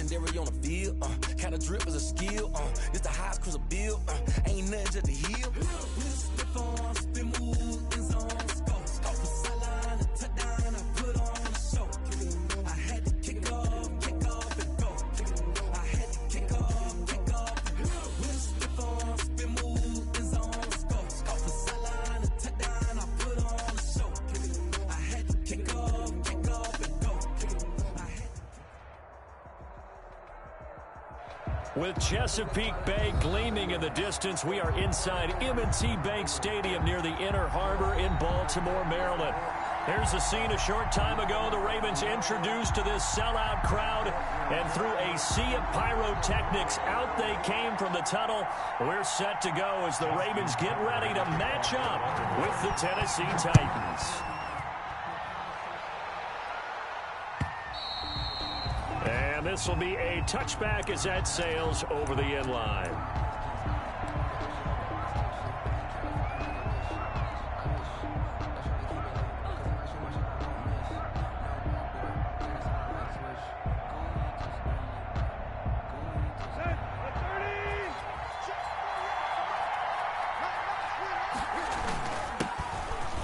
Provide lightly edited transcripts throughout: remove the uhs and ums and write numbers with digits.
legendary on the field. Kinda drip is a skill. This the highest cruiser bill. Ain't nothing just to heal. Stiff on, spin move, in zone, scope. Off the sideline, touchdown, I put on a show. I had to kick off and go. I had to kick off and go. Stiff on, spin move, in zone, scope. Off the sideline, touchdown, I put on a show. I had to kick off and go. With Chesapeake Bay gleaming in the distance, we are inside M&T Bank Stadium near the Inner Harbor in Baltimore, Maryland. Here's the scene a short time ago. The Ravens introduced to this sellout crowd, and through a sea of pyrotechnics, out they came from the tunnel. We're set to go as the Ravens get ready to match up with the Tennessee Titans. And this will be a touchback as that sails over the end line.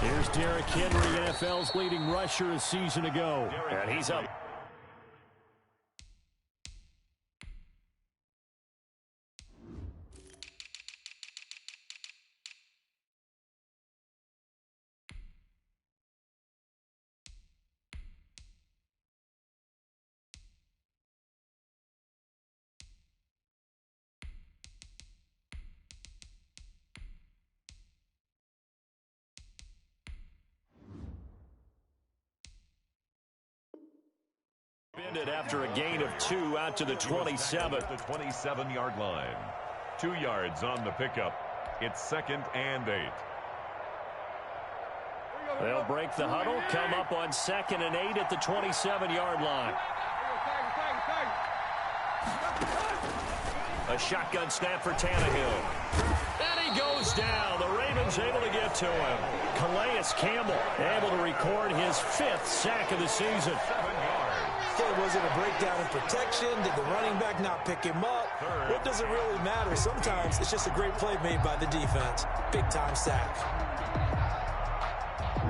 Here's Derrick Henry, NFL's leading rusher a season ago. And he's up. After a gain of 2 out to the 27. The 27-yard line. 2 yards on the pickup. It's 2nd and 8. They'll break the huddle, come up on 2nd and 8 at the 27-yard line. A shotgun snap for Tannehill. And he goes down. The Ravens able to get to him. Calais Campbell able to record his 5th sack of the season. 7 yards. Okay, was it a breakdown in protection? Did the running back not pick him up? What does it really matter? Sometimes it's just a great play made by the defense. Big-time sack.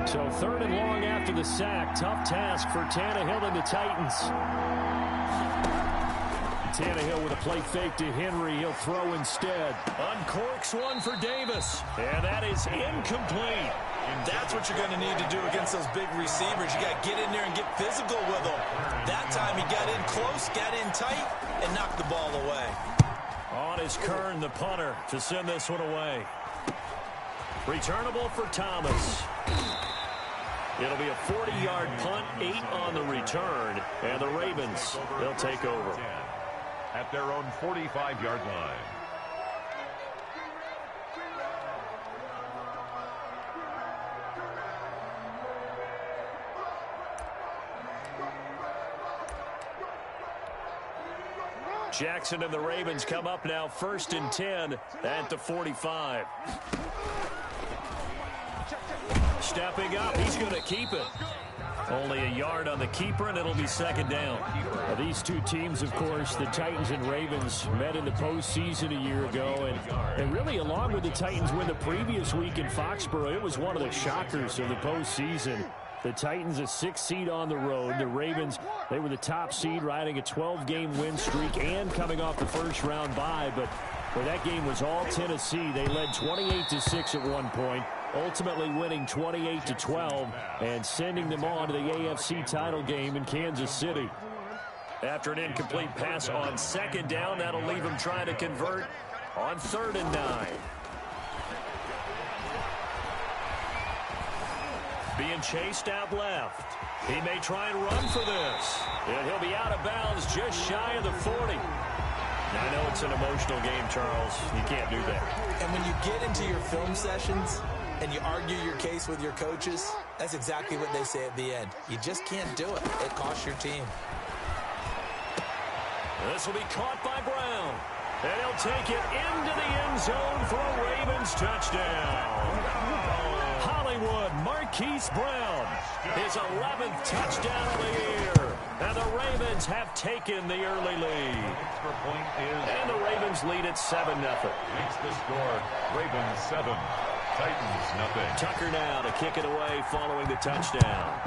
So 3rd and long after the sack. Tough task for Tannehill and the Titans. Tannehill with a play fake to Henry. He'll throw instead. Uncorks one for Davis. And that is incomplete. That's what you're going to need to do against those big receivers. You got to get in there and get physical with them. That time he got in close, got in tight, and knocked the ball away. On is Kern, the punter, to send this one away. Returnable for Thomas. It'll be a 40-yard punt, 8 on the return, and the Ravens, they'll take over. At their own 45-yard line. Jackson and the Ravens come up now 1st and 10 at the 45. Stepping up, he's going to keep it. Only a yard on the keeper, and it'll be 2nd down. Now, these two teams, of course, the Titans and Ravens, met in the postseason a year ago. And really, along with the Titans win the previous week in Foxborough, it was one of the shockers of the postseason. The Titans, a 6th seed on the road. The Ravens, they were the top seed, riding a 12-game win streak and coming off the first-round bye. But where that game was all Tennessee, they led 28-6 at one point. Ultimately winning 28-12 and sending them on to the AFC title game in Kansas City. After an incomplete pass on 2nd down, that'll leave them trying to convert on 3rd and 9. Being chased out left. He may try and run for this. And he'll be out of bounds just shy of the 40. I know it's an emotional game, Charles. You can't do that. And when you get into your film sessions and you argue your case with your coaches, that's exactly what they say at the end. You just can't do it. It costs your team. This will be caught by Brown. And he'll take it into the end zone for a Ravens touchdown. Hollywood Marquise Brown, his 11th touchdown of the year. And the the Ravens have taken the early lead. Extra point is... And the Ravens lead at 7-0. Makes the score Ravens 7, Titans nothing. Tucker now to kick it away following the touchdown.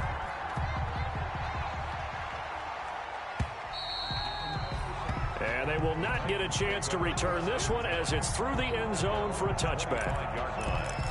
And they will not get a chance to return this one as it's through the end zone for a touchback. Yard line.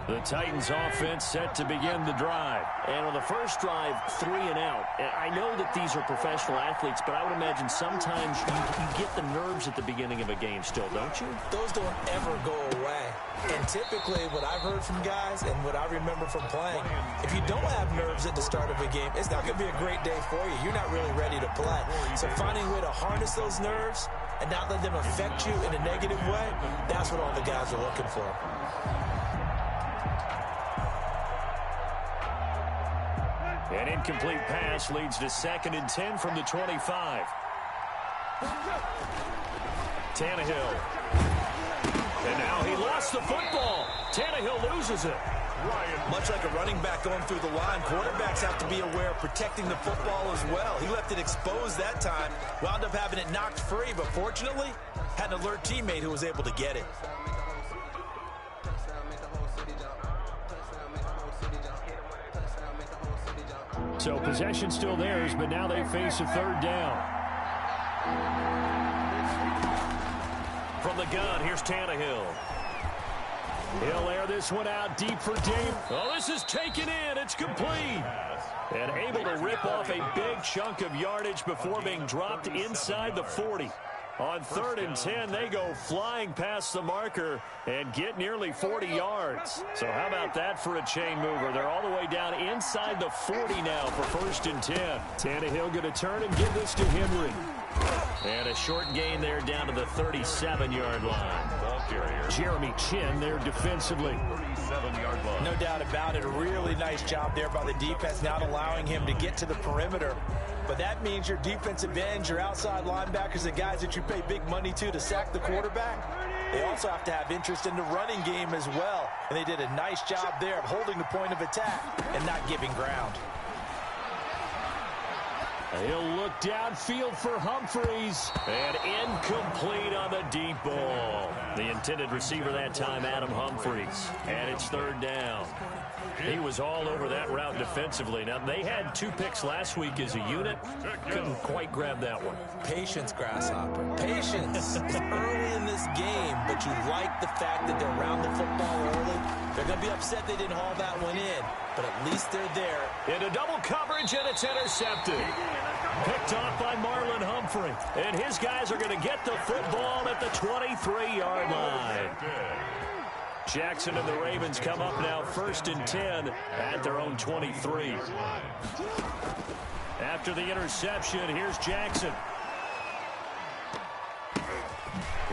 The Titans offense set to begin the drive. And on the first drive, 3 and out. And I know that these are professional athletes, but I would imagine sometimes you get the nerves at the beginning of a game still, don't you? Those don't ever go away. And typically what I've heard from guys and what I remember from playing, if you don't have nerves at the start of a game, it's not going to be a great day for you. You're not really ready to play. So finding a way to harness those nerves and not let them affect you in a negative way, that's what all the guys are looking for. An incomplete pass leads to 2nd and 10 from the 25. Tannehill. And now he lost the football. Tannehill loses it. Much like a running back going through the line, quarterbacks have to be aware of protecting the football as well. He left it exposed that time, wound up having it knocked free, but fortunately, had an alert teammate who was able to get it. So possession still theirs, but now they face a 3rd down. From the gun, here's Tannehill. He'll air this one out deep for Dave. Oh, this is taken in. It's complete. And able to rip off a big chunk of yardage before being dropped inside the 40. On 3rd and 10, they go flying past the marker and get nearly 40 yards. So how about that for a chain mover? They're all the way down inside the 40 now for 1st and 10. Tannehill going to turn and give this to Henry. And a short gain there down to the 37-yard line. Ball carrier. Jeremy Chin there defensively. 37-yard line. No doubt about it. A really nice job there by the defense, not allowing him to get to the perimeter. But that means your defensive ends, your outside linebackers, the guys that you pay big money to sack the quarterback, they also have to have interest in the running game as well. And they did a nice job there of holding the point of attack and not giving ground. He'll look downfield for Humphreys. And incomplete on the deep ball. The intended receiver that time, Adam Humphreys. And it's 3rd down. He was all over that route defensively. Now, they had 2 picks last week as a unit. Couldn't quite grab that one. Patience, Grasshopper. Patience. It's early in this game, but you like the fact that they're around the football early. They're going to be upset they didn't haul that one in, but at least they're there. Into double coverage, and it's intercepted. Picked off by Marlon Humphrey. And his guys are going to get the football at the 23-yard line. Jackson and the Ravens come up now 1st and 10 at their own 23. After the interception, here's Jackson.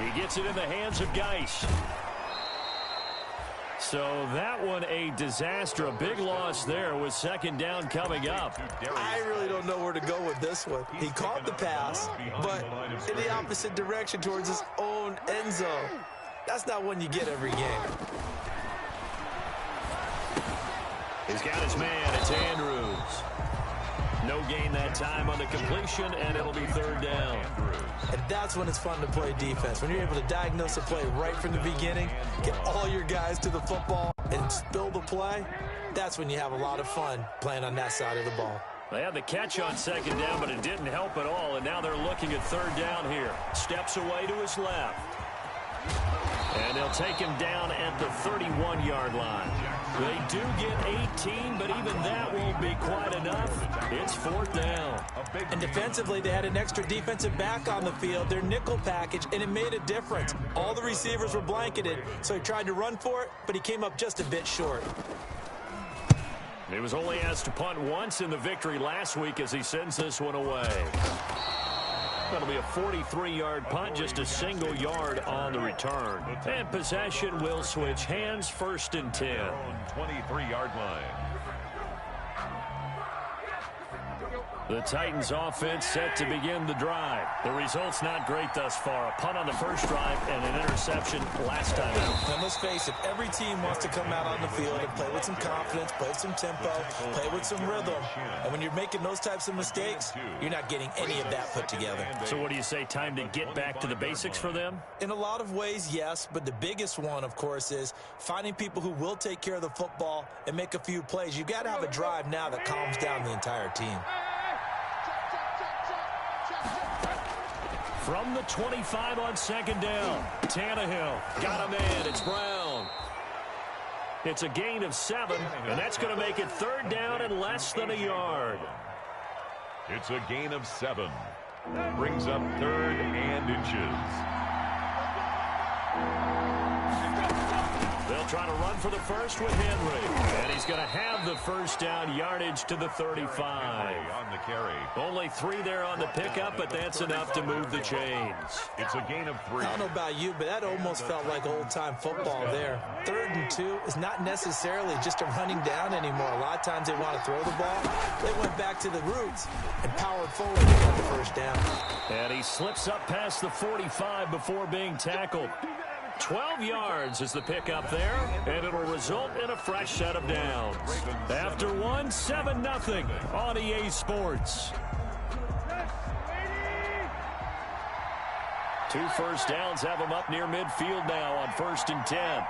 He gets it in the hands of Geis. So that one a disaster, a big loss there with 2nd down coming up. I really don't know where to go with this one. He caught the pass, but in the opposite direction towards his own end zone. That's not one you get every game. He's got his man. It's Andrews. No gain that time on the completion, and it'll be 3rd down. And that's when it's fun to play defense. When you're able to diagnose a play right from the beginning, get all your guys to the football, and spill the play, that's when you have a lot of fun playing on that side of the ball. They had the catch on 2nd down, but it didn't help at all, and now they're looking at 3rd down here. Steps away to his left. And they'll take him down at the 31-yard line. They do get 18, but even that won't be quite enough. It's 4th down. And defensively, they had an extra defensive back on the field, their nickel package, and it made a difference. All the receivers were blanketed, so he tried to run for it, but he came up just a bit short. He was only asked to punt once in the victory last week as he sends this one away. That'll be a 43-yard punt, just a single yard on the return. And possession will switch hands, 1st and 10. 23-yard line. The Titans offense set to begin the drive. The result's not great thus far. A punt on the first drive and an interception last time out. And let's face it, every team wants to come out on the field and play with some confidence, play with some tempo, play with some rhythm. And when you're making those types of mistakes, you're not getting any of that put together. So what do you say, time to get back to the basics for them? In a lot of ways, yes, but the biggest one, of course, is finding people who will take care of the football and make a few plays. You've got to have a drive now that calms down the entire team. From the 25 on second down, Tannehill got a man. It's Brown. It's a gain of 7, and that's going to make it third down and less than a yard. It's a gain of 7. Brings up 3rd and inches. They'll try to run for the first with Henry. And he's going to have the first down, yardage to the 35. On the carry. Only 3 there on the pickup, but that's enough to move the chains. It's a gain of 3. I don't know about you, but that almost felt like old-time football there. 3rd and 2 is not necessarily just a running down anymore. A lot of times they want to throw the ball. They went back to the roots and powered forward to get the first down. And he slips up past the 45 before being tackled. 12 yards is the pickup there, and it'll result in a fresh set of downs. After 1, 7-0 on EA Sports. 2 first downs have them up near midfield now on 1st and 10.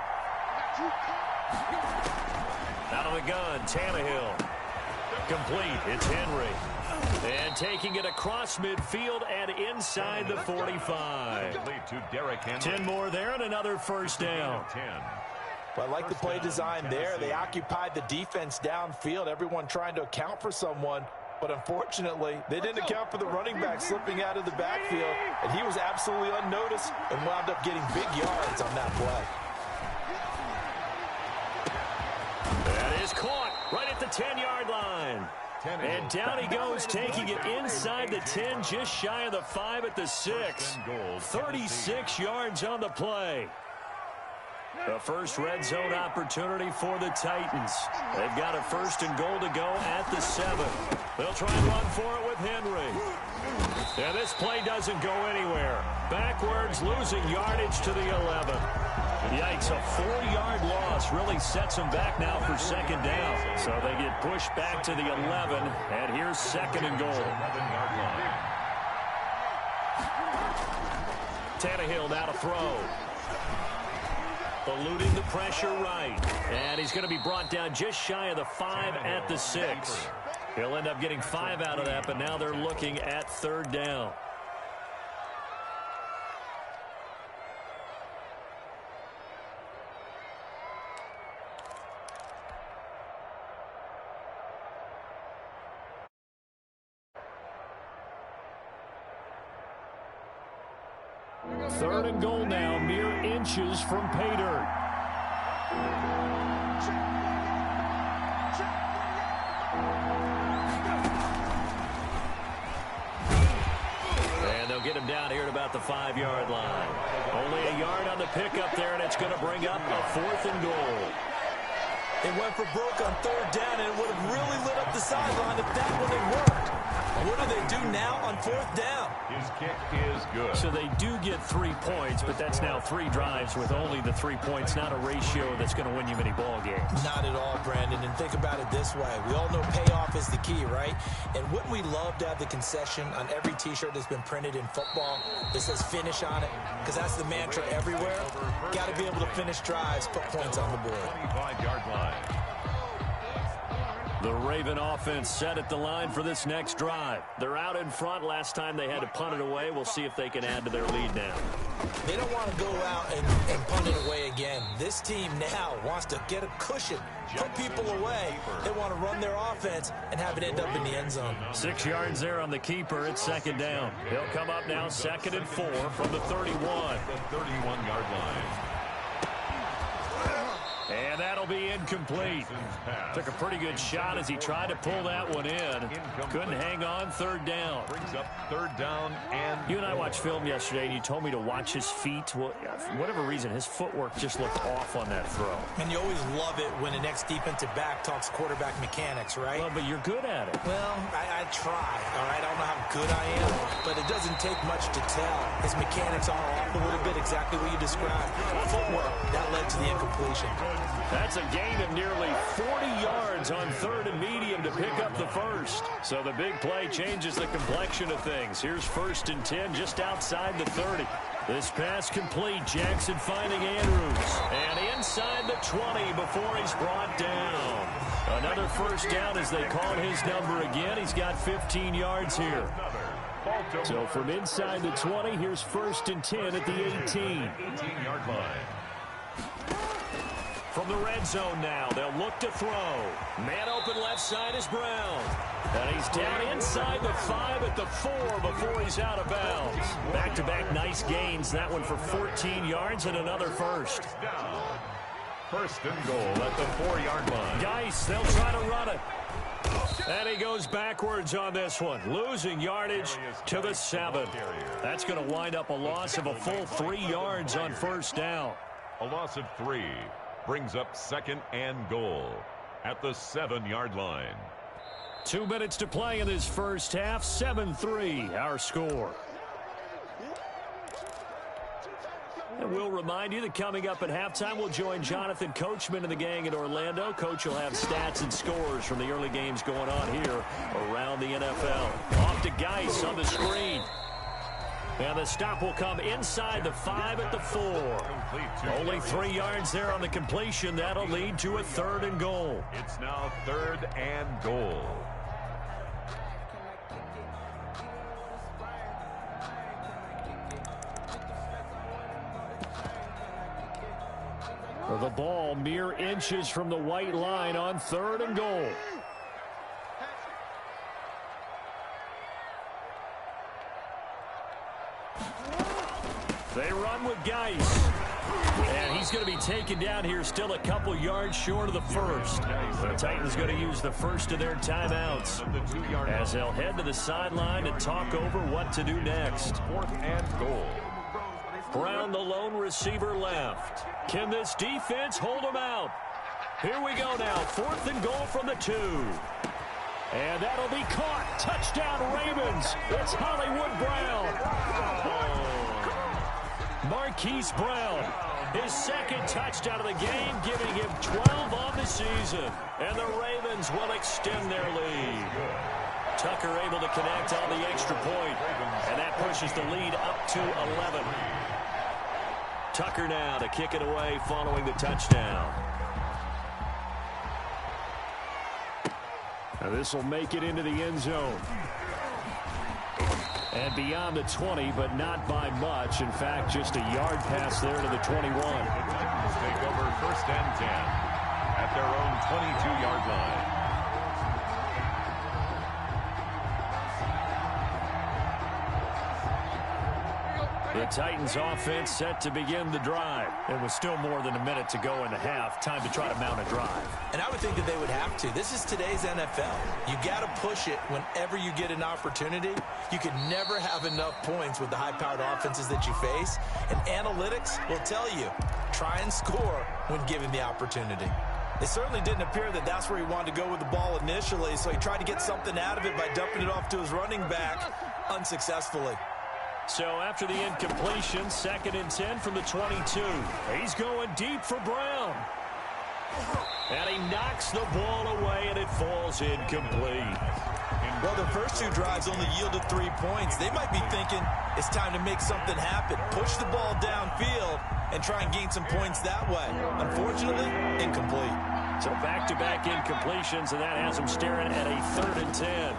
Out of the gun, Tannehill. Complete, it's Henry. And taking it across midfield and inside the 45. 10 more there and another first down. Well, I like the play design there. They occupied the defense downfield, everyone trying to account for someone. But unfortunately, they didn't account for the running back slipping out of the backfield. And he was absolutely unnoticed and wound up getting big yards on that play. That is caught right at the 10-yard line. And down he goes, taking it inside the 10, just shy of the 5 at the 6. 36 yards on the play. The first red zone opportunity for the Titans. They've got a 1st and goal to go at the 7. They'll try and run for it with Henry. And this play doesn't go anywhere. Backwards, losing yardage to the 11. Yikes, a 4-yard loss really sets them back now for second down. So they get pushed back to the 11, and here's 2nd and goal. Tannehill now to throw. Eluding the pressure right. And he's going to be brought down just shy of the 5 at the 6. He'll end up getting 5 out of that, but now they're looking at 3rd down. Third and goal now, mere inches from pay dirt. And they'll get him down here at about the 5-yard line. Only a yard on the pickup there, and it's going to bring up a 4th and goal. They went for broke on 3rd down, and it would have really lit up the sideline if that one had worked. What do they do now on 4th down? His kick is good. So they do get 3 points, but that's now 3 drives with only the 3 points, not a ratio that's going to win you many ball games. Not at all, Brandon. And think about it this way. We all know payoff is the key, right? And wouldn't we love to have the concession on every T-shirt that's been printed in football that says finish on it? Because that's the mantra everywhere. Got to be able to finish drives, put points on the board. 25-yard line. The Raven offense set at the line for this next drive. They're out in front. Last time they had to punt it away. We'll see if they can add to their lead now. They don't want to go out and punt it away again. This team now wants to get a cushion, put people away. They want to run their offense and have it end up in the end zone. 6 yards there on the keeper. It's 2nd down. He'll come up now 2nd and 4 from the 31. The 31-yard line. And that'll be incomplete. Took a pretty good shot as he tried to pull that one in. Couldn't hang on. Third down. Brings up third down and you and I watched film yesterday, and you told me to watch his feet. Well, for whatever reason, his footwork just looked off on that throw. And you always love it when the next defensive back talks quarterback mechanics, right? Well, but you're good at it. Well, I try, all right? I don't know how good I am, but it doesn't take much to tell. His mechanics are off a little bit, exactly what you described. Footwork, that led to the incompletion. That's a gain of nearly 40 yards on third and medium to pick up the first. So the big play changes the complexion of things. Here's 1st and 10 just outside the 30. This pass complete. Jackson finding Andrews. And inside the 20 before he's brought down. Another first down as they called his number again. He's got 15 yards here. So from inside the 20, here's 1st and 10 at the 18. 18-yard line. From the red zone now, they'll look to throw. Man open left side is Brown. And he's down inside the 5 at the 4 before he's out of bounds. Back-to-back nice gains. That one for 14 yards and another first. Down. 1st and goal at the 4-yard line. Geis, they'll try to run it. And he goes backwards on this one, losing yardage to the 7. That's going to wind up a loss of a full 3 yards on 1st down. A loss of 3 brings up 2nd and goal at the 7-yard line. 2 minutes to play in this first half. 7-3 our score. And we'll remind you that coming up at halftime, we'll join Jonathan Coachman and the gang in Orlando. Coach will have stats and scores from the early games going on here around the NFL. Off to Geis on the screen. And the stop will come inside the 5 at the 4. Only 3 yards there on the completion. That'll lead to a 3rd and goal. It's now 3rd and goal. The ball mere inches from the white line on 3rd and goal. They run with Geis. And he's going to be taken down here still a couple yards short of the first. The Titans going to use the first of their timeouts as they'll head to the sideline and talk over what to do next. 4th and goal. Brown, the lone receiver, left. Can this defense hold him out? Here we go now. 4th and goal from the 2. And that'll be caught. Touchdown, Ravens. It's Hollywood Brown. Marquise Brown, his 2nd touchdown of the game, giving him 12 on the season. And the Ravens will extend their lead. Tucker able to connect on the extra point. And that pushes the lead up to 11. Tucker now to kick it away following the touchdown. Now this will make it into the end zone. And beyond the 20, but not by much. In fact, just a yard pass there to the 21. The Titans take over 1st and 10 at their own 22-yard line. The Titans offense set to begin the drive. It was still more than a minute to go in the half. Time to try to mount a drive. And I would think that they would have to. This is today's NFL. You got to push it whenever you get an opportunity. You can never have enough points with the high-powered offenses that you face. And analytics will tell you, try and score when given the opportunity. It certainly didn't appear that that's where he wanted to go with the ball initially, so he tried to get something out of it by dumping it off to his running back unsuccessfully. So after the incompletion, 2nd and 10 from the 22. He's going deep for Brown. And he knocks the ball away, and it falls incomplete. Well, the first 2 drives only yielded 3 points. They might be thinking it's time to make something happen. Push the ball downfield and try and gain some points that way. Unfortunately, incomplete. So back-to-back incompletions, and that has him staring at a 3rd and 10.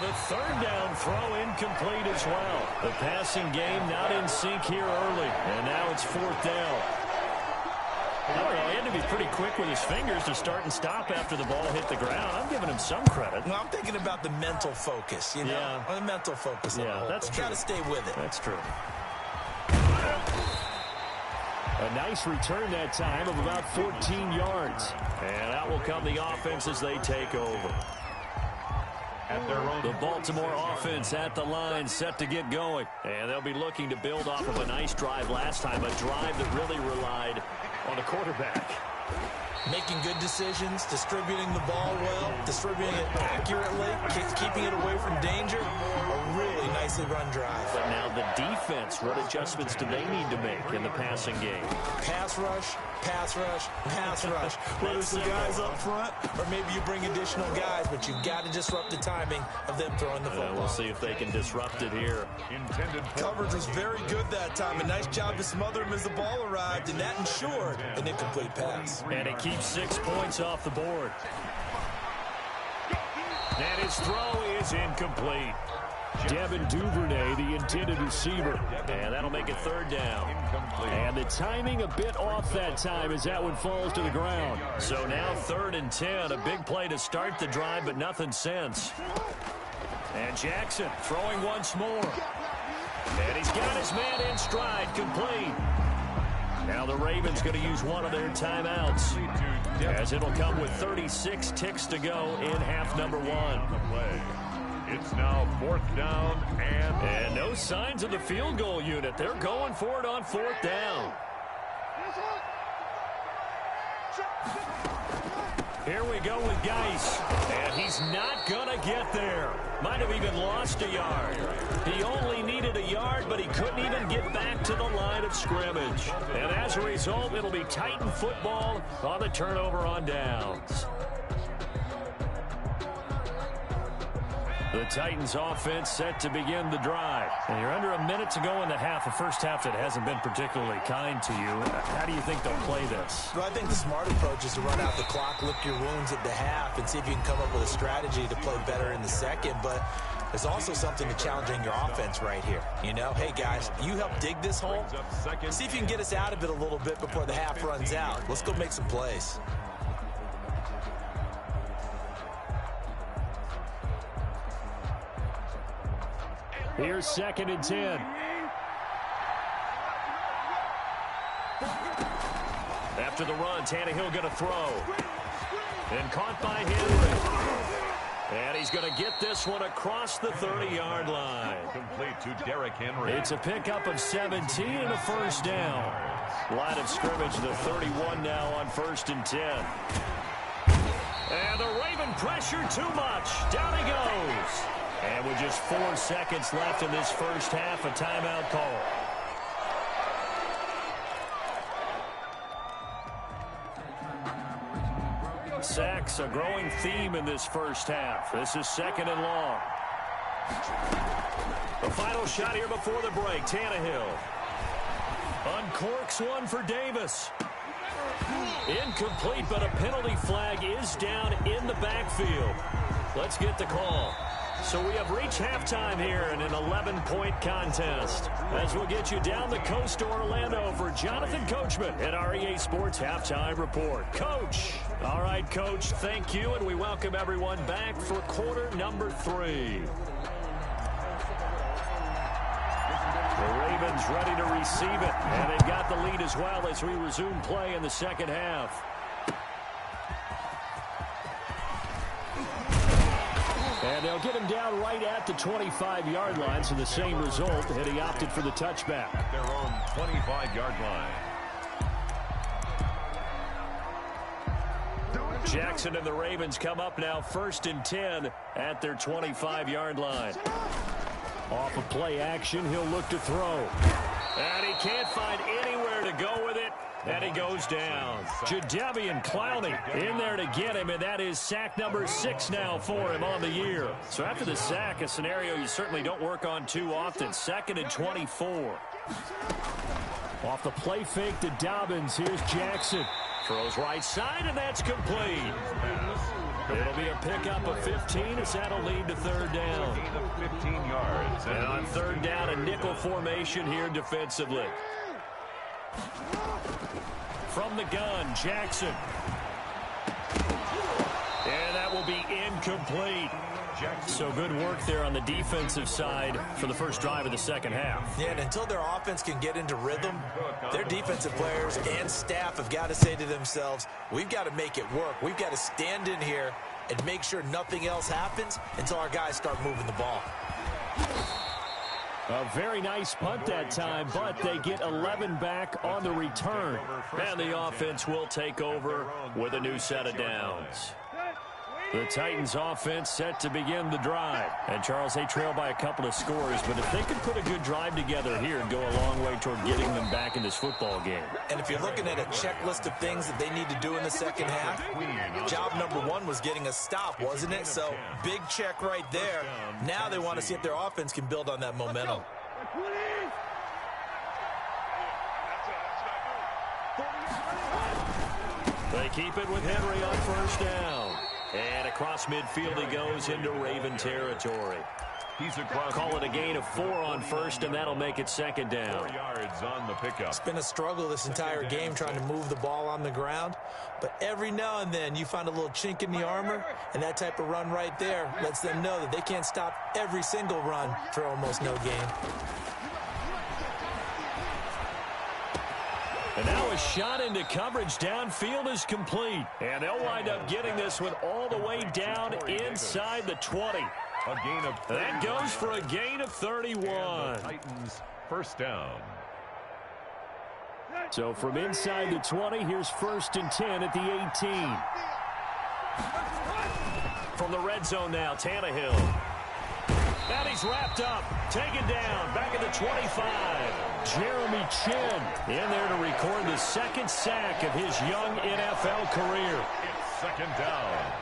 The 3rd down throw incomplete as well. The passing game not in sync here early. And now it's 4th down. I don't know, he had to be pretty quick with his fingers to start and stop after the ball hit the ground. I'm giving him some credit. Well, I'm thinking about the mental focus, you know? Yeah. The mental focus. Yeah, that's true. Got to stay with it. That's true. A nice return that time of about 14 yards. And out will come the offense as they take over. The Baltimore offense at the line, set to get going. And they'll be looking to build off of a nice drive last time, a drive that really relied on the quarterback. Making good decisions, distributing the ball well, distributing it accurately, keeping it away from danger. A really nicely run drive. But now the defense, what adjustments do they need to make in the passing game? Pass rush, pass rush, pass rush. Whether it's the guys up front or maybe you bring additional guys, but you've got to disrupt the timing of them throwing the football. We'll see if they can disrupt it here. Coverage was very good that time. A nice job to smother him as the ball arrived, and that ensured an incomplete pass. And it keeps 6 points off the board. And his throw is incomplete. Devin Duvernay, the intended receiver. And that'll make it third down. And the timing a bit off that time as that one falls to the ground. So now 3rd and 10. A big play to start the drive, but nothing since. And Jackson throwing once more. And he's got his man in stride, complete. Now the Ravens going to use one of their timeouts, as it'll come with 36 ticks to go in half number 1. It's now 4th down and no signs of the field goal unit. They're going for it on 4th down. Here we go with Geis, and he's not going to get there. Might have even lost a yard. He only needed a yard, but he couldn't even get back to the line of scrimmage. And as a result, it'll be Titan football on the turnover on downs. The Titans offense set to begin the drive. And you're under a minute to go in the half, a first half that hasn't been particularly kind to you. How do you think they'll play this? Well, I think the smart approach is to run out the clock, lick your wounds at the half, and see if you can come up with a strategy to play better in the second. But there's also something to challenging your offense right here. You know, hey, guys, you help dig this hole. See if you can get us out of it a little bit before the half runs out. Let's go make some plays. Here's 2nd and 10. After the run, Tannehill going to throw. And caught by Henry. And he's going to get this one across the 30-yard line. Complete to Derrick Henry. It's a pickup of 17 and a first down. Line of scrimmage, the 31 now on 1st and 10. And the Raven pressure too much. Down he goes. And with just 4 seconds left in this first half, a timeout call. Sacks, a growing theme in this first half. This is 2nd and long. The final shot here before the break. Tannehill uncorks one for Davis. Incomplete, but a penalty flag is down in the backfield. Let's get the call. So we have reached halftime here in an 11-point contest. As we'll get you down the coast to Orlando for Jonathan Coachman at our EA Sports Halftime Report. Coach. All right, Coach, thank you, and we welcome everyone back for quarter number 3. The Ravens ready to receive it, and they've got the lead as well as we resume play in the second half. And they'll get him down right at the 25-yard line, so the same result, and he opted for the touchback. At their own 25-yard line. Jackson and the Ravens come up now 1st and 10 at their 25-yard line. Off of play action, he'll look to throw. And he can't find anywhere to go with it. And he goes down. Jadeveon Clowney in there to get him, and that is sack number 6 now for him on the year. So after the sack, a scenario you certainly don't work on too often. 2nd and 24. Off the play fake to Dobbins, here's Jackson. Throws right side, and that's complete. It'll be a pickup of 15 as that'll lead to 3rd down. 15 yards. And on 3rd down, a nickel formation here defensively. From the gun, Jackson. And that will be incomplete. So good work there on the defensive side for the first drive of the second half. Yeah, and until their offense can get into rhythm, their defensive players and staff have got to say to themselves, we've got to make it work. We've got to stand in here and make sure nothing else happens until our guys start moving the ball. A very nice punt that time, but they get 11 back on the return. And the offense will take over with a new set of downs. The Titans offense set to begin the drive. And, Charles, they trail by a couple of scores, but if they could put a good drive together here and go a long way toward getting them back in this football game. And if you're looking at a checklist of things that they need to do in the second half, job number one was getting a stop, wasn't it? So, big check right there. Now they want to see if their offense can build on that momentum. They keep it with Henry on first down. And across midfield he goes into Raven territory. Call it a gain of 4 on first, and that'll make it second down. 4 yards on the pickup. It's been a struggle this entire game trying to move the ball on the ground. But every now and then you find a little chink in the armor, and that type of run right there lets them know that they can't stop every single run for almost no gain. And now a shot into coverage downfield is complete. And they'll wind up getting this one all the way down inside the 20. A gain of 31. That goes for a gain of 31. Titans first down. So from inside the 20, here's 1st and 10 at the 18. From the red zone now, Tannehill. And he's wrapped up, taken down, back at the 25. Jeremy Chin in there to record the second sack of his young NFL career. It's second down.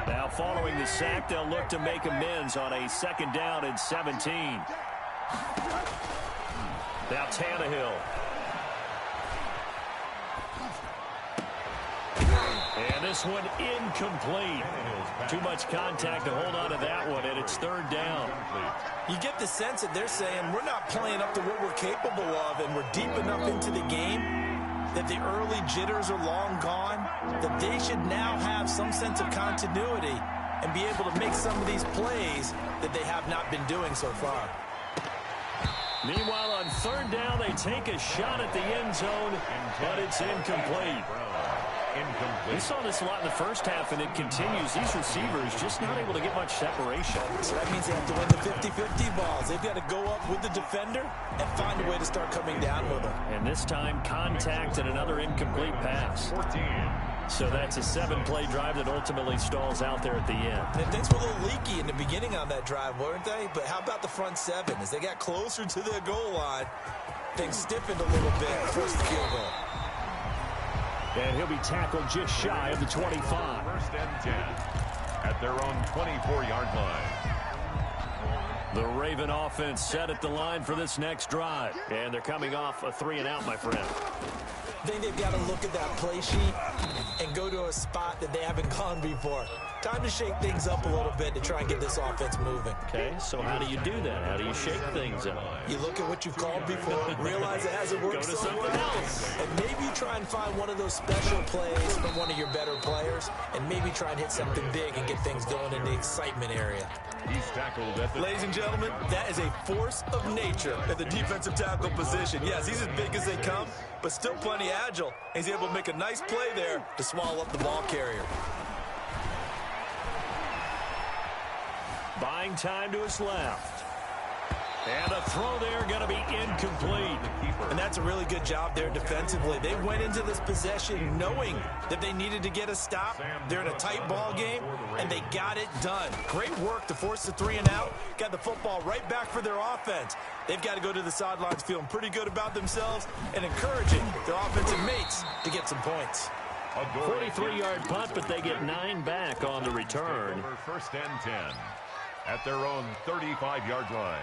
Now following the sack, they'll look to make amends on a 2nd down and 17. Now Tannehill. And this one incomplete. Too much contact to hold on to that one, and it's 3rd down. You get the sense that they're saying we're not playing up to what we're capable of, and we're deep enough into the game that the early jitters are long gone, that they should now have some sense of continuity and be able to make some of these plays that they have not been doing so far. Meanwhile, on 3rd down, they take a shot at the end zone, but it's incomplete. We saw this a lot in the first half, and it continues. These receivers just not able to get much separation. So that means they have to win the 50-50 balls. They've got to go up with the defender and find a way to start coming down with them. And this time, contact and another incomplete pass. 14. So that's a 7-play drive that ultimately stalls out there at the end. And things were a little leaky in the beginning on that drive, weren't they? But how about the front 7? As they got closer to their goal line, things stiffened a little bit, forced the field goal. And he'll be tackled just shy of the 25. 1st and 10 at their own 24-yard line. The Raven offense set at the line for this next drive. And they're coming off a 3-and-out, my friend. I think they've got to look at that play sheet and go to a spot that they haven't gone before. Time to shake things up a little bit to try and get this offense moving. Okay, so how do you do that? How do you shake things up? You look at what you've called before, realize it hasn't worked Go to so something well, else. and maybe try and find one of those special plays from one of your better players, and maybe try and hit something big and get things going in the excitement area. He's tackled at the... Ladies and gentlemen, that is a force of nature at the defensive tackle position. Yes, he's as big as they come, but still plenty agile. He's able to make a nice play there to swallow up the ball carrier. Buying time to his left. And a throw there going to be incomplete. And that's a really good job there defensively. They went into this possession knowing that they needed to get a stop. They're in a tight ball game, and they got it done. Great work to force the 3-and-out. Got the football right back for their offense. They've got to go to the sidelines feeling pretty good about themselves and encouraging their offensive mates to get some points. 43-yard punt, but they get 9 back on the return. 1st and 10 at their own 35-yard line.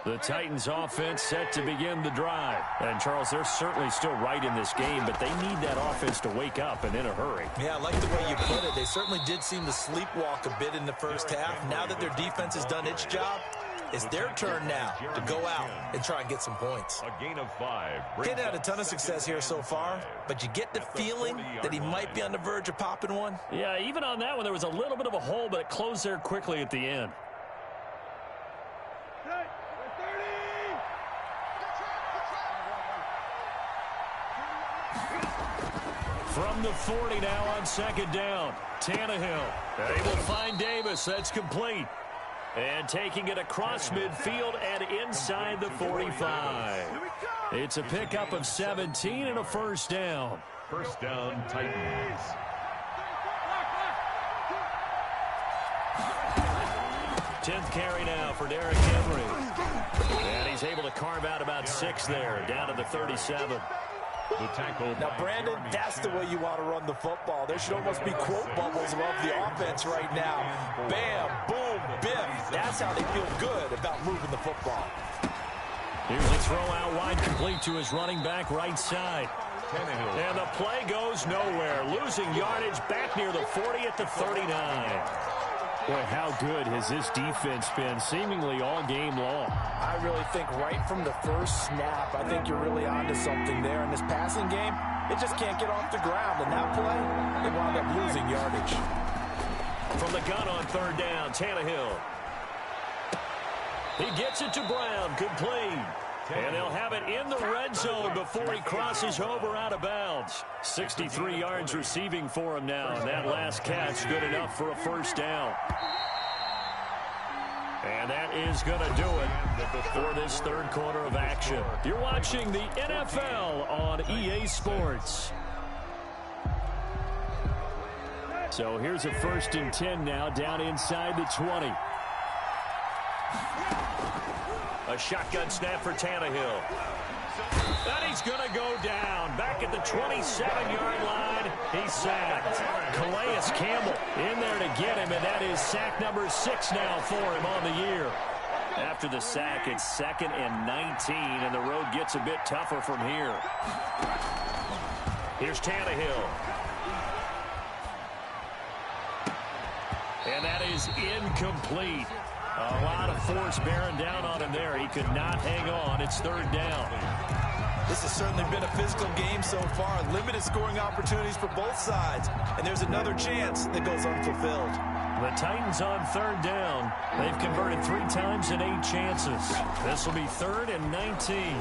The Titans offense set to begin the drive. And, Charles, they're certainly still right in this game, but they need that offense to wake up and in a hurry. Yeah, I like the way you put it. They certainly did seem to sleepwalk a bit in the first half. Now that their defense has done its job, It's their turn now to go out and try and get some points. A gain of 5. Getting had a ton of success here so far, but you get the feeling that he might be on the verge of popping one. Yeah, even on that one, there was a little bit of a hole, but it closed there quickly at the end. From the 40 now on second down. Tannehill. They will find Davis. That's complete. And taking it across midfield and inside the 45. It's a pickup of 17 and a first down. First down, Titans. Tenth carry now for Derrick Henry. And he's able to carve out about 6 there, down to the 37. The tackle. Now, Brandon, that's the way you want to run the football. There should almost be quote bubbles above the offense right now. Bam, boom, biff. That's how they feel good about moving the football. Here's a throw out wide, complete to his running back right side. And the play goes nowhere. Losing yardage back near the 40 at the 39. Boy, how good has this defense been seemingly all game long? I really think right from the first snap, I think you're really onto something there. In this passing game, it just can't get off the ground. And that play, they wound up losing yardage. From the gun on third down, Tannehill. He gets it to Brown, complete. And they'll have it in the red zone before he crosses over out of bounds. 63 yards receiving for him now, and that last catch good enough for a first down. And that is going to do it for this third quarter of action. You're watching the NFL on EA Sports. So here's a 1st and 10 now, down inside the 20. A shotgun snap for Tannehill. And he's going to go down. Back at the 27-yard line, he's sacked. Calais Campbell in there to get him, and that is sack number 6 now for him on the year. After the sack, it's 2nd and 19, and the road gets a bit tougher from here. Here's Tannehill. And that is incomplete. A lot of force bearing down on him there. He could not hang on. It's 3rd down. This has certainly been a physical game so far. Limited scoring opportunities for both sides. And there's another chance that goes unfulfilled. The Titans on 3rd down. They've converted 3 times in 8 chances. This will be 3rd and 19.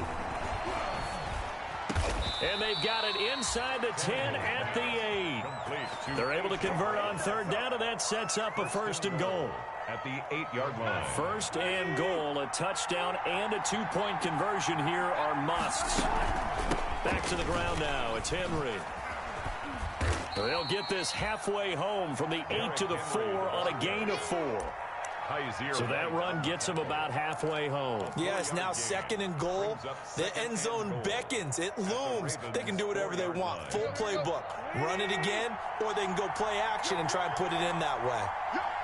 And they've got it inside the 10 at the 8. They're able to convert on 3rd down, and that sets up a 1st and goal. At the 8-yard line. 1st and goal. A touchdown and a 2-point conversion here are musts. Back to the ground now. It's Henry. They'll get this halfway home from the 8 to the 4 on a gain of 4. So that run gets them about halfway home. Yeah, it's now 2nd and goal. The end zone beckons. It looms. They can do whatever they want. Full playbook. Run it again, or they can go play action and try and put it in that way.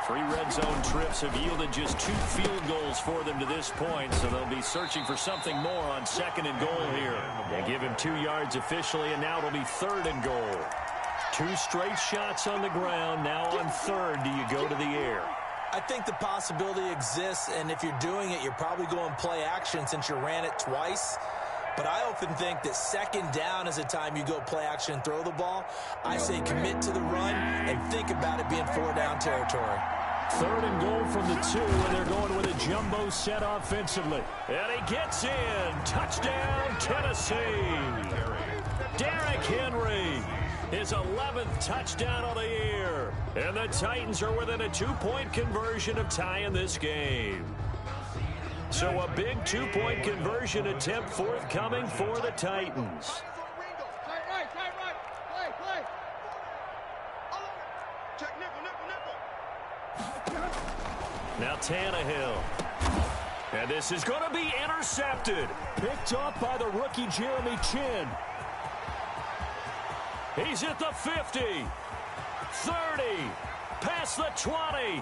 3 red zone trips have yielded just 2 field goals for them to this point, so they'll be searching for something more on 2nd and goal here. They give him 2 yards officially, and now it'll be 3rd and goal. 2 straight shots on the ground. Now on 3rd, do you go to the air? I think the possibility exists, and if you're doing it, you're probably going play action since you ran it twice. But I often think that 2nd down is a time you go play action and throw the ball. I say commit to the run and think about it being 4 down territory. 3rd and goal from the 2, and they're going with a jumbo set offensively. And he gets in. Touchdown, Tennessee. Derrick Henry. His 11th touchdown of the year. And the Titans are within a 2-point conversion of tying this game. So a big 2-point conversion attempt forthcoming for the Titans. Now Tannehill. And this is going to be intercepted. Picked off by the rookie Jeremy Chin. He's at the 50, 30, past the 20,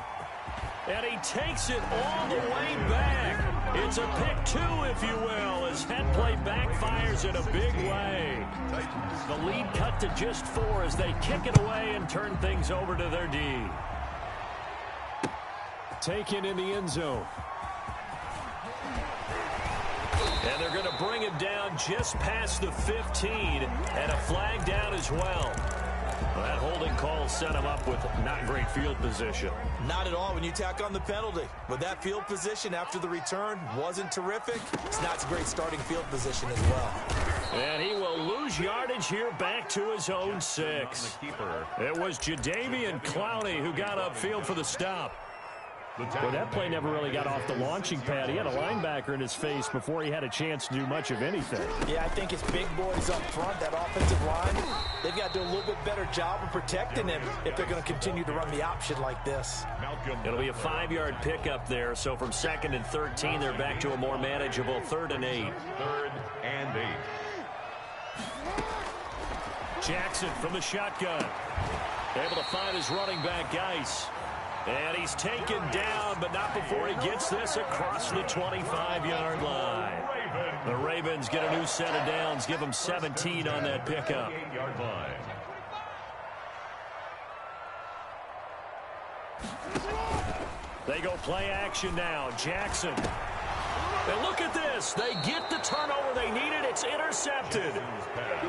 and he takes it all the way back. It's a pick 2, if you will, as that play backfires in a big way. The lead cut to just 4 as they kick it away and turn things over to their D. Taken in the end zone. And they're going to bring him down just past the 15, and a flag down as well. That holding call set him up with not great field position. Not at all when you tack on the penalty. With that field position after the return wasn't terrific, it's not a great starting field position as well. And he will lose yardage here back to his own 6. It was Jadeveon Clowney who got upfield for the stop. Well, that play never really got off the launching pad. He had a linebacker in his face before he had a chance to do much of anything. Yeah, I think it's big boys up front, that offensive line. They've got to do a little bit better job of protecting him if they're going to continue to run the option like this. It'll be a 5-yard pickup there. So from 2nd and 13, they're back to a more manageable 3rd and 8. 3rd and 8. Jackson from the shotgun. Able to find his running back, Geis. And he's taken down, but not before he gets this across the 25-yard line. The Ravens get a new set of downs, give them 17 on that pickup. They go play action now. Jackson. And look at this. They get the turnover they needed. It's intercepted.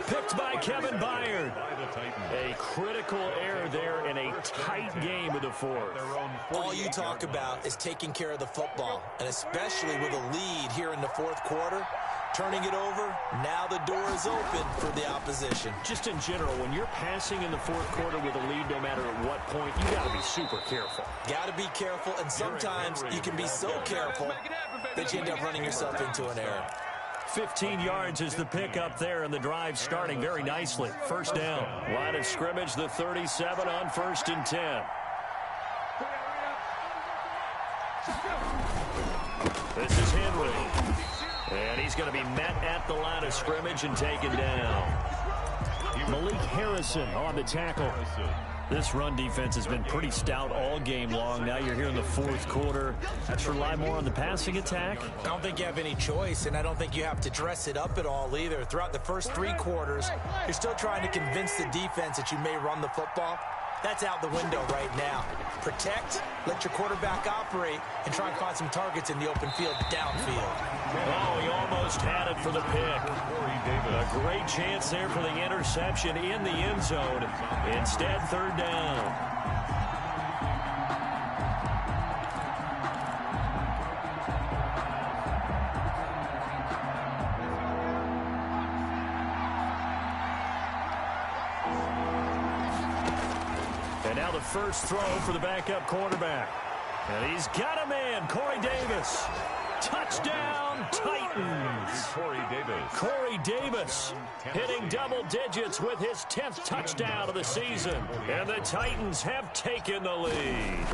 Picked by Kevin Byard. A critical error there in a tight game of the 4th. All you talk about is taking care of the football, and especially with a lead here in the 4th quarter. Turning it over, now the door is open for the opposition. Just in general, when you're passing in the 4th quarter with a lead, no matter at what point, you got to be super careful. Got to be careful, and sometimes you can be so careful that you end up running yourself into an error. 15 yards is the pickup there, and the drive starting very nicely. 1st down. Line of scrimmage, the 37 on 1st and 10. This is Henry. And he's going to be met at the line of scrimmage and taken down. Malik Harrison on the tackle. This run defense has been pretty stout all game long. Now you're here in the 4th quarter. Let's rely more on the passing attack. I don't think you have any choice, and I don't think you have to dress it up at all either. Throughout the first 3 quarters, you're still trying to convince the defense that you may run the football. That's out the window right now. Protect, let your quarterback operate, and try and find some targets in the open field downfield. Oh, he almost had it for the pick. A great chance there for the interception in the end zone. Instead, 3rd down. And now the first throw for the backup quarterback. And he's got a man, Corey Davis. Touchdown, Titans. Corey Davis hitting double digits with his 10th touchdown of the season. And the Titans have taken the lead.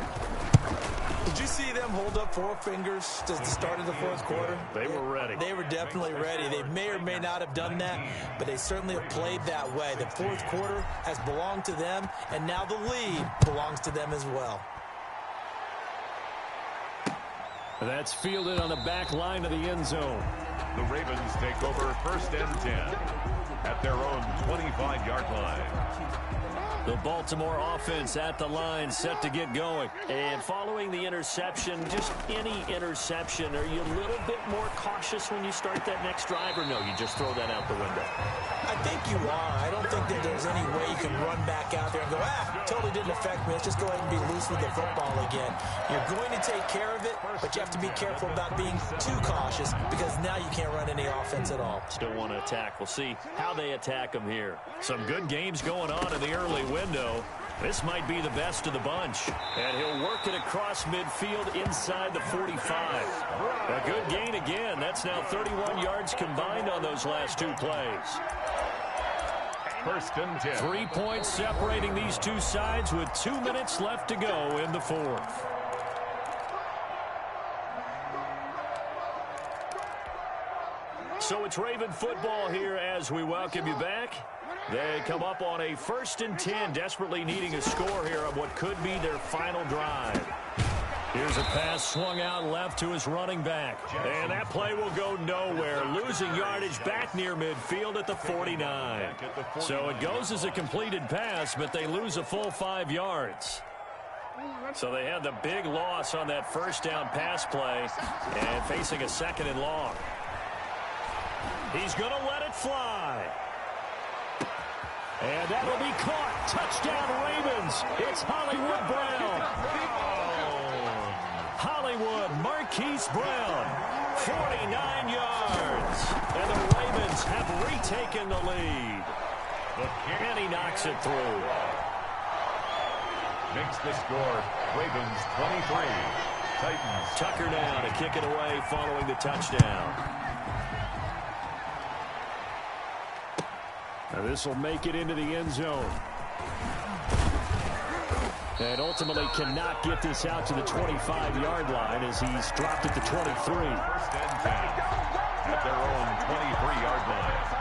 Did you see them hold up 4 fingers at the start of the 4th quarter? They were ready. They were definitely ready. They may or may not have done that, but they certainly have played that way. The 4th quarter has belonged to them, and now the lead belongs to them as well. That's fielded on the back line of the end zone. The Ravens take over 1st and 10 at their own 25-yard line. The Baltimore offense at the line, set to get going. And following the interception, just any interception, are you a little bit more cautious when you start that next drive, or no, you just throw that out the window? I think you are. I don't think that there's any way you can run back out there and go, totally didn't affect me. Let's just go ahead and be loose with the football again. You're going to take care of it, but you have to be careful about being too cautious because now you can't run any offense at all. Still want to attack. We'll see how they attack them here. Some good games going on in the early window. This might be the best of the bunch. And he'll work it across midfield inside the 45. A good gain again. That's now 31 yards combined on those last 2 plays. 1st and 10. 3 points separating these two sides with 2 minutes left to go in the 4th. So it's Raven football here as we welcome you back. They come up on a 1st and 10, desperately needing a score here on what could be their final drive. Here's a pass swung out left to his running back. And that play will go nowhere. Losing yardage back near midfield at the 49. So it goes as a completed pass, but they lose a full 5 yards. So they had the big loss on that 1st down pass play and facing a 2nd and long. He's going to let it fly. And that'll be caught. Touchdown, Ravens. It's Hollywood Brown. Hollywood Marquise Brown, 49 yards. And the Ravens have retaken the lead. And he knocks it through. Makes the score, Ravens 23. Titans. Tucker now to kick it away following the touchdown. Now this will make it into the end zone. And ultimately cannot get this out to the 25-yard line as he's dropped at the 23. First and 10 at their own 23-yard line.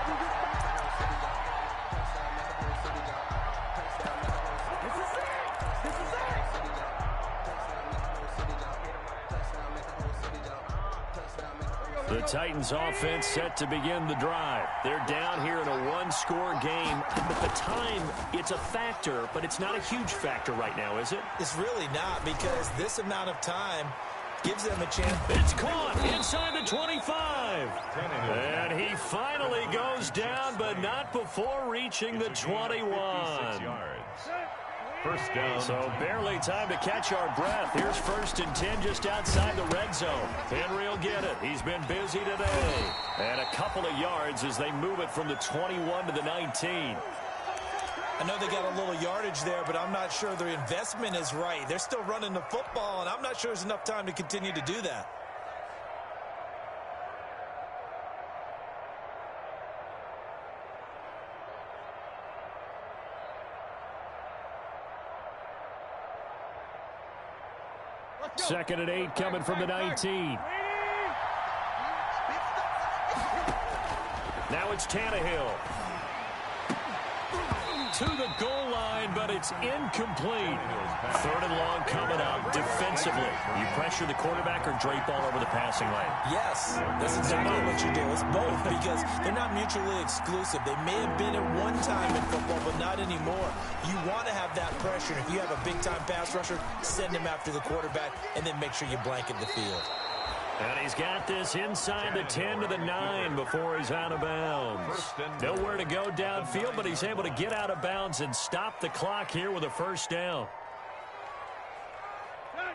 The Titans offense set to begin the drive. They're down here in a one-score game. At the time, it's a factor, but it's not a huge factor right now, is it? It's really not, because this amount of time gives them a chance. It's caught inside the 25. And he finally goes down, but not before reaching the 21. First down. So barely time to catch our breath. Here's first and 10 just outside the red zone. Henry will get it. He's been busy today. And a couple of yards as they move it from the 21 to the 19. I know they got a little yardage there, but I'm not sure their investment is right. They're still running the football, and I'm not sure there's enough time to continue to do that. Second and 8 coming from the 19. Now it's Tannehill. To the goal line, but it's incomplete. Third and long coming up defensively. You pressure the quarterback or drape all over the passing lane? Yes, that's exactly what you do. It's both, because they're not mutually exclusive. They may have been at one time in football, but not anymore. You want to have that pressure. If you have a big-time pass rusher, send him after the quarterback, and then make sure you blanket the field. And he's got this inside the 10 to the 9 before he's out of bounds. Nowhere to go downfield, but he's able to get out of bounds and stop the clock here with a first down.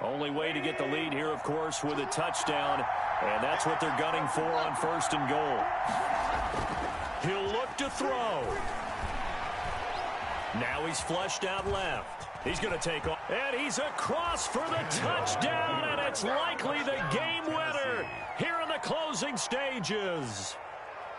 Only way to get the lead here, of course, with a touchdown. And that's what they're gunning for on first and goal. He'll look to throw. Now he's flushed out left. He's going to take off. And he's across for the touchdown, and it's likely the game winner here in the closing stages.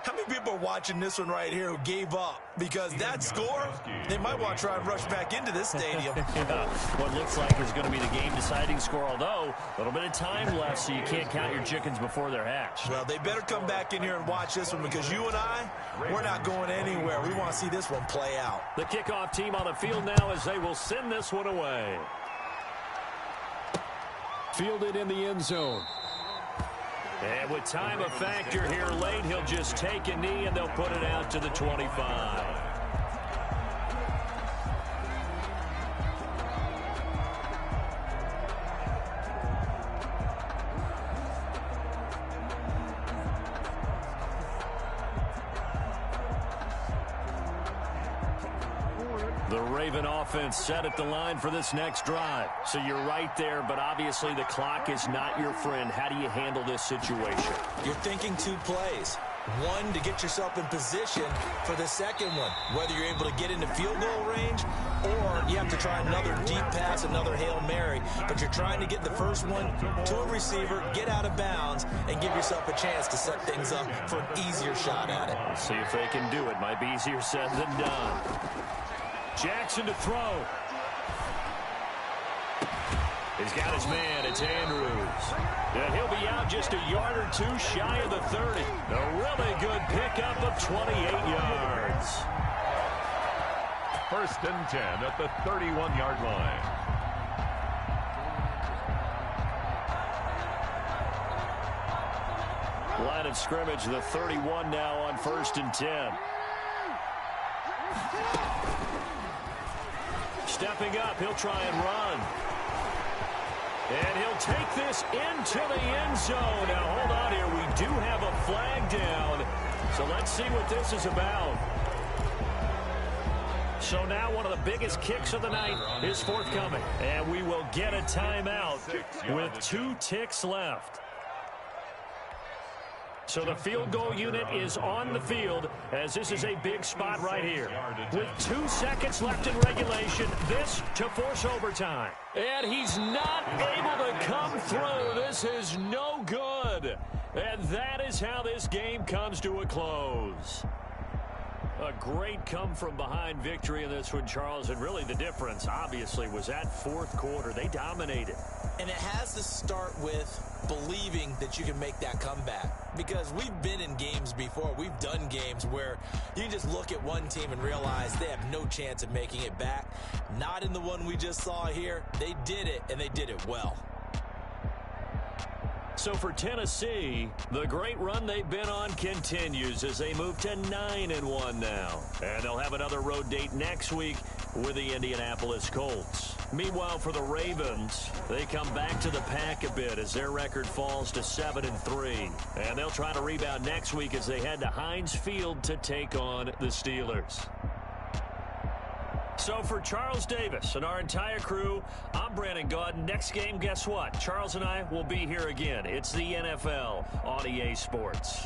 How many people are watching this one right here who gave up? Because that score, they might want to try and rush back into this stadium. Yeah, what looks like is going to be the game-deciding score, although a little bit of time left, so you can't count your chickens before they're hatched. Well, they better come back in here and watch this one, because you and I, we're not going anywhere. We want to see this one play out. The kickoff team on the field now as they will send this one away. Fielded in the end zone. And with time a factor here late, he'll just take a knee and they'll put it out to the 25. The Raven offense set at the line for this next drive. So you're right there, but obviously the clock is not your friend. How do you handle this situation? You're thinking two plays. One, to get yourself in position for the second one, whether you're able to get into field goal range or you have to try another deep pass, another Hail Mary. But you're trying to get the first one to a receiver, get out of bounds, and give yourself a chance to set things up for an easier shot at it. Let's see if they can do it. Might be easier said than done. Jackson to throw. He's got his man. It's Andrews. And he'll be out just a yard or two shy of the 30. A really good pickup of 28 yards. First and 10 at the 31-yard line. Line of scrimmage, the 31 now on first and 10. Stepping up, he'll try and run. And he'll take this into the end zone. Now, hold on here. We do have a flag down. So let's see what this is about. So now one of the biggest kicks of the night is forthcoming. And we will get a timeout with 2 ticks left. So the field goal unit is on the field as this is a big spot right here. With 2 seconds left in regulation, this to force overtime. And he's not able to come through. This is no good. And that is how this game comes to a close. A great come-from-behind victory in this one, Charles. And really the difference, obviously, was that fourth quarter. They dominated. And it has to start with believing that you can make that comeback. Because we've been in games before. We've done games where you can just look at one team and realize they have no chance of making it back. Not in the one we just saw here. They did it, and they did it well. So for Tennessee, the great run they've been on continues as they move to 9-1 now. And they'll have another road date next week with the Indianapolis Colts. Meanwhile, for the Ravens, they come back to the pack a bit as their record falls to 7-3. And they'll try to rebound next week as they head to Heinz Field to take on the Steelers. So for Charles Davis and our entire crew, I'm Brandon Gaudin. Next game, guess what? Charles and I will be here again. It's the NFL on EA Sports.